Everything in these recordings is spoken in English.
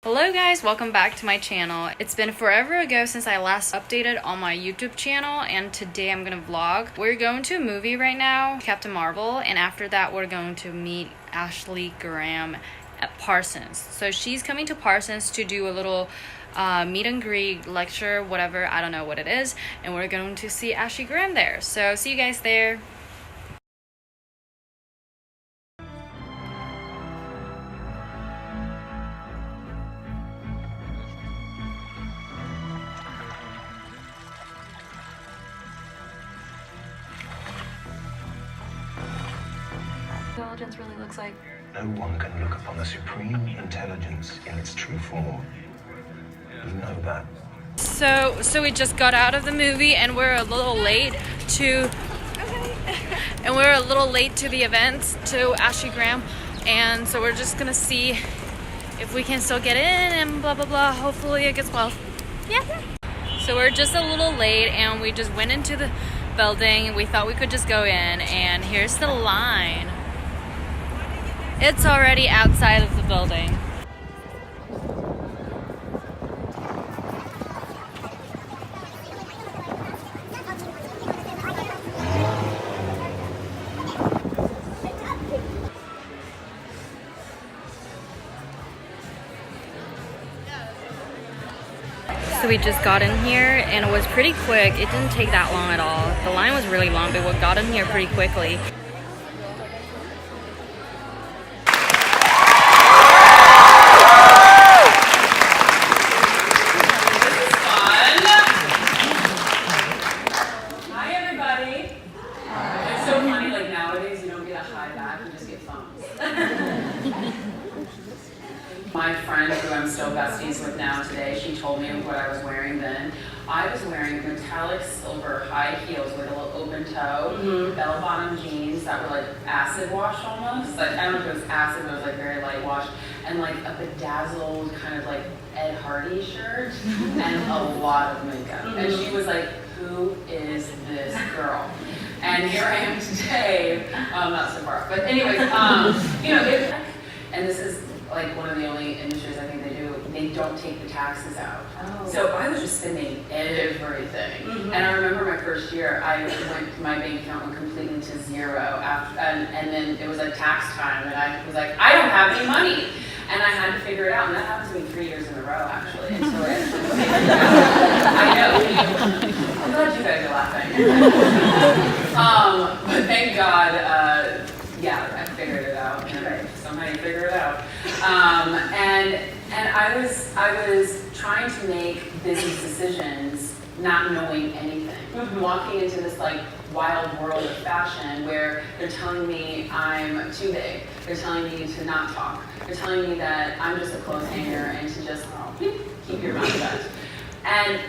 Hello guys, welcome back to my channel. It's been forever ago since I last updated on my YouTube channel, and today I'm gonna vlog. We're going to a movie right now, Captain Marvel, and after that we're going to meet Ashley Graham at Parsons. So she's coming to Parsons to do a little meet and greet lecture, whatever, I don't know what it is, and we're going to see Ashley Graham there. So see you guys there. Intelligence really looks like. No one can look upon the supreme intelligence in its true form. You know that. So we just got out of the movie and we're a little late to the events to Ashley Graham, and so we're just gonna see if we can still get in and blah blah blah. Hopefully it gets well. Yeah. So we're just a little late and we just went into the building. We thought we could just go in, and here's the line. It's already outside of the building. So we just got in here and it was pretty quick. It didn't take that long at all. The line was really long, but we got in here pretty quickly. My friend, who I'm still besties with now today, she told me what I was wearing then. I was wearing metallic silver high heels with a little open toe, bell-bottom jeans that were like acid wash almost. Like, I don't know if it was acid, but it was like very light wash. And like a bedazzled kind of like Ed Hardy shirt and a lot of makeup. And she was like, who is this girl? And here I am today, not so far. But anyways, and this is like one of the only industries I think they don't take the taxes out. Oh. So I was just spending everything. And I remember my first year, my bank account went completely to zero after, and then it was like tax time, and I was like, I don't have any money. And I had to figure it out, and that happened to me 3 years in a row, actually, until I actually figured it out. I know. I'm glad you guys are laughing. But thank God, I figured it out. Somehow you figure it out. And I was trying to make business decisions not knowing anything. Walking into this like wild world of fashion where they're telling me I'm too big. They're telling me to not talk. They're telling me that I'm just a clothes hanger and to just keep your mouth shut. And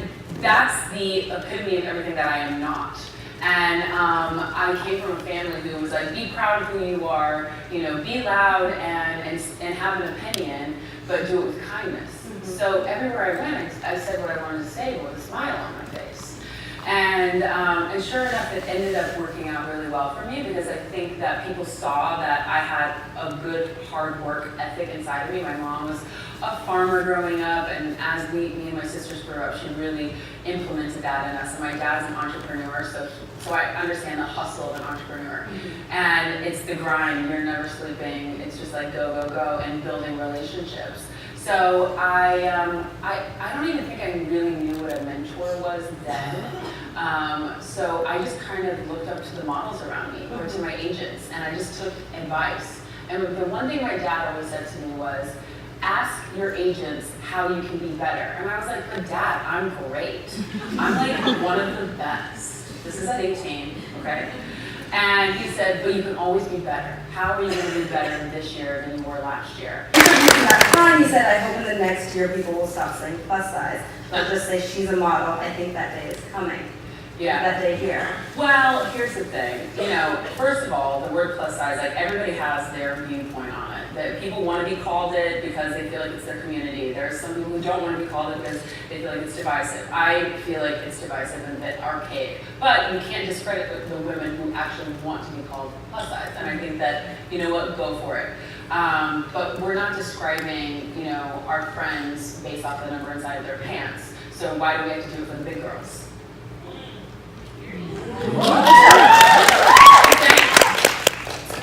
that's the epitome of everything that I am not. And I came from a family who was like, be proud of who you are, be loud and have an opinion, but do it with kindness. So everywhere I went, I said what I wanted to say, but with a smile on my face. And sure enough, it ended up working out really well for me, because I think that people saw that I had a good hard work ethic inside of me. My mom was a farmer growing up, and as me and my sisters grew up, she really implemented that in us. And my dad's an entrepreneur, so I understand the hustle of an entrepreneur. And it's the grind, you're never sleeping, it's just like go, go, go, and building relationships. So I don't even think I really knew what a mentor was then. So I just kind of looked up to the models around me, or to my agents, and I just took advice. And the one thing my dad always said to me was, ask your agents how you can be better. And I was like, but Dad, I'm great. I'm like one of the best. This is at 18, okay? And he said, but you can always be better. How are you going to be better this year than you were last year? At that time, he said, I hope in the next year people will stop saying plus size. They'll just say she's a model. I think that day is coming. Yeah. That day here. Well, here's the thing. First of all, the word plus size, like everybody has their viewpoint on it. That people want to be called it because they feel like it's their community. There's some people who don't want to be called it because they feel like it's divisive. I feel like it's divisive and a bit archaic. But you can't discredit the women who actually want to be called plus size. And I think that, you know what, go for it. But we're not describing, you know, our friends based off the number inside of their pants. So why do we have to do it for the big girls?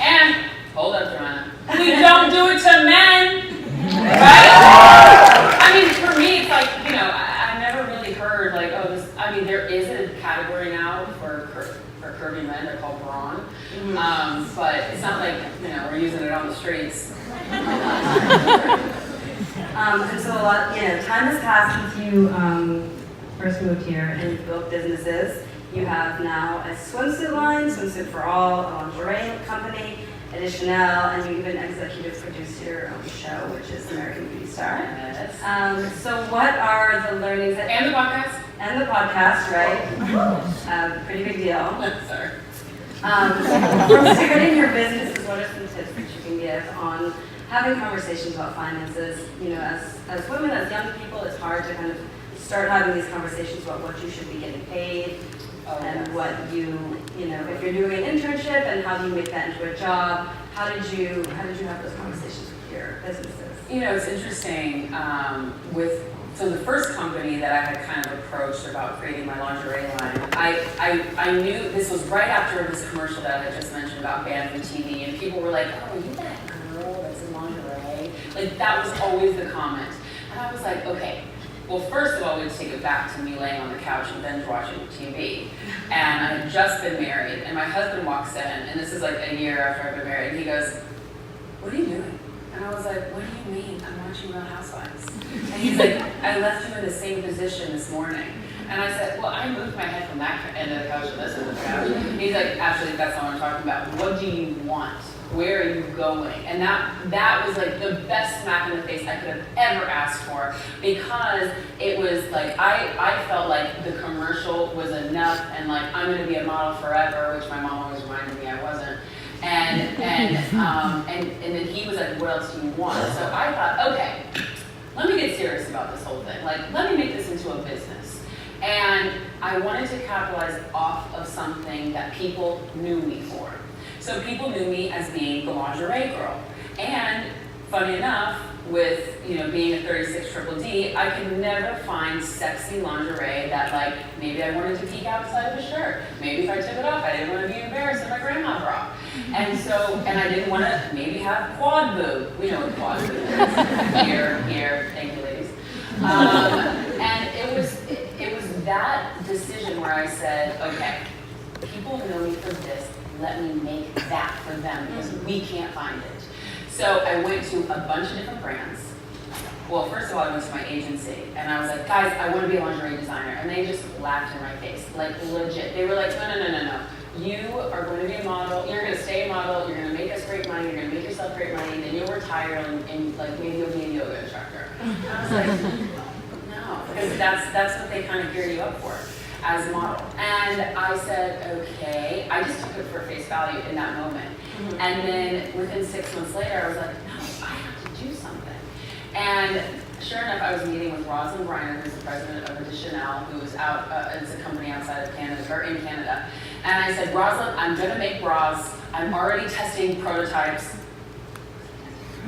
And hold up, Joanna. We don't do it to men, right? I mean, for me, it's like, you know, I've never really heard like, oh, this. I mean, there is a category now for curvy men. They're called brawn, but it's not like, you know, we're using it on the streets. And so a lot, you know, time has passed since you first moved here and you've built businesses. You have now a swimsuit line, Swimsuit for All, a lingerie company, Chanel, and you even executive produce your own show, which is American Beauty Star. Yes. So what are the learnings that... And the podcast. And the podcast, right? Pretty big deal. Sorry. From starting your businesses, what are some tips that you can give on having conversations about finances? You know, as women, as young people, it's hard to kind of start having these conversations about what you should be getting paid, and what you know, if you're doing an internship and how do you make that into a job? How did you have those conversations with your businesses? You know, it's interesting so the first company that I had kind of approached about creating my lingerie line, I knew this was right after this commercial that I had just mentioned about banned from TV, and people were like, oh, are you that girl that's in lingerie? Like, that was always the comment. And I was like, okay, well, first of all, we'd take it back to me laying on the couch and binge watching TV. And I had just been married, and my husband walks in, and this is like a year after I've been married, and he goes, what are you doing? And I was like, what do you mean? I'm watching Real Housewives. And he's like, I left you in the same position this morning. And I said, well, I moved my head from that end of the couch to this end of the couch. And he's like, actually, that's not what I'm talking about. What do you want? Where are you going? And that was like the best smack in the face I could have ever asked for, because it was like, I felt like the commercial was enough, and like, I'm gonna be a model forever, which my mom always reminded me I wasn't. And then he was like, what else do you want? So I thought, okay, let me get serious about this whole thing. Like, let me make this into a business. And I wanted to capitalize off of something that people knew me for. So people knew me as being the lingerie girl. And funny enough, with, you know, being a 36 triple D, I could never find sexy lingerie that, like, maybe I wanted to peek outside of a shirt. Maybe if I took it off, I didn't want to be embarrassed in my grandma bra. And so, and I didn't want to maybe have quad boob. We know what quad boob is. Here, thank you, ladies. And it was that decision where I said, okay, people know me for this. Let me make that for them, because we can't find it. So I went to a bunch of different brands. Well, first of all, I went to my agency, and I was like, guys, I want to be a lingerie designer. And they just laughed in my face, like legit. They were like, no. You are going to be a model, you're going to stay a model, you're going to make us great money, you're going to make yourself great money, then you'll retire and like maybe you'll be a yoga instructor. And I was like, no, because that's what they kind of gear you up for as a model. And I said, okay, I just took it for face value in that moment. And then within 6 months later, I was like, no, I have to do something. And sure enough, I was meeting with Rosalind Briner, who's the president of Chanel, who's out, it's a company outside of Canada, or in Canada. And I said, Rosalind, I'm gonna make bras. I'm already testing prototypes.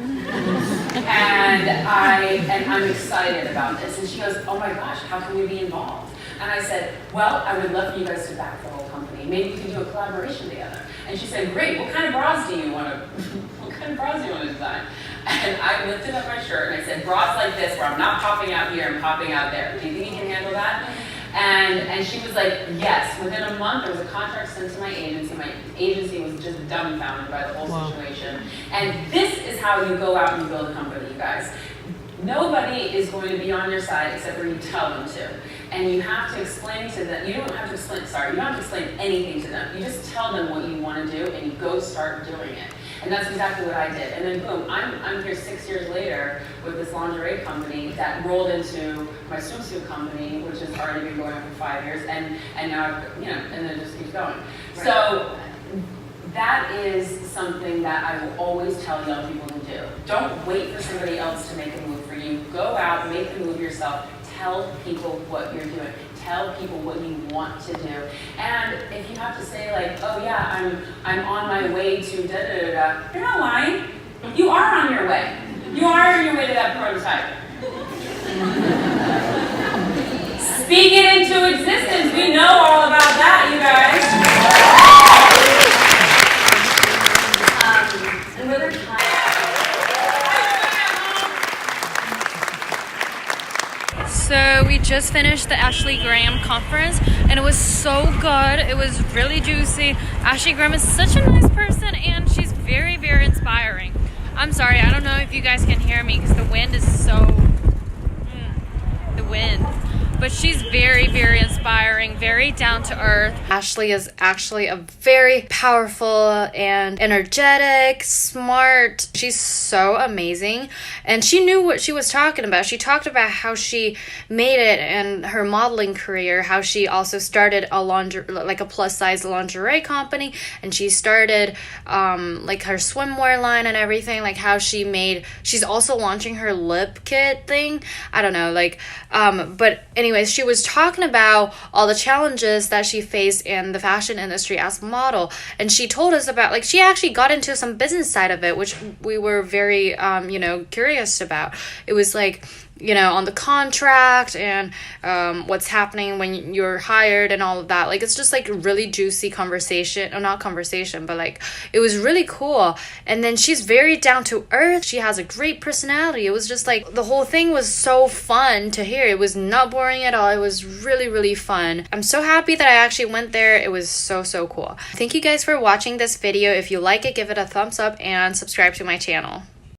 and I'm excited about this. And she goes, oh my gosh, how can we be involved? And I said, well, I would love for you guys to back the whole company. Maybe we can do a collaboration together. And she said, great, what kind of bras do you want to design? And I lifted up my shirt and I said, bras like this, where I'm not popping out here, I'm popping out there. Do you think you can handle that? And she was like, yes. Within a month, there was a contract sent to my agency. My agency was just dumbfounded by the whole situation. And this is how you go out and you build a company, you guys. Nobody is going to be on your side except for you tell them to. And you have to explain to them, you don't have to explain anything to them. You just tell them what you want to do and you go start doing it. And that's exactly what I did. And then boom, I'm here 6 years later with this lingerie company that rolled into my swimsuit company, which has already been going on for 5 years, and now, you know, and then it just keeps going. Right. So that is something that I will always tell young people to do. Don't wait for somebody else to make a move for you. Go out, make the move yourself. Tell people what you're doing. Tell people what you want to do. And if you have to say like, oh yeah, I'm on my way to da da da da, you're not lying. You are on your way. You are on your way to that prototype. Speak it into existence. We know all about that, you guys. And whether time. So we just finished the Ashley Graham conference and it was so good. It was really juicy. Ashley Graham is such a nice person and she's very, very inspiring. I'm sorry, I don't know if you guys can hear me because the wind is so... the wind. But she's very, very inspiring, very down to earth. Ashley is actually a very powerful and energetic, smart. She's so amazing. And she knew what she was talking about. She talked about how she made it and her modeling career, how she also started a plus size lingerie company, and she started like her swimwear line and everything, like how she's also launching her lip kit thing. I don't know, but anyways, she was talking about all the challenges that she faced in the fashion industry as a model, and she told us about, she actually got into some business side of it, which we were very curious about. It was on the contract and what's happening when you're hired and all of that. It's just really juicy conversation, or not conversation, but it was really cool. And then she's very down to earth. She has a great personality. It was just the whole thing was so fun to hear. It was not boring at all. It was really, really fun. I'm so happy that I actually went there. It was so, so cool. Thank you guys for watching this video. If you like it, give it a thumbs up and subscribe to my channel.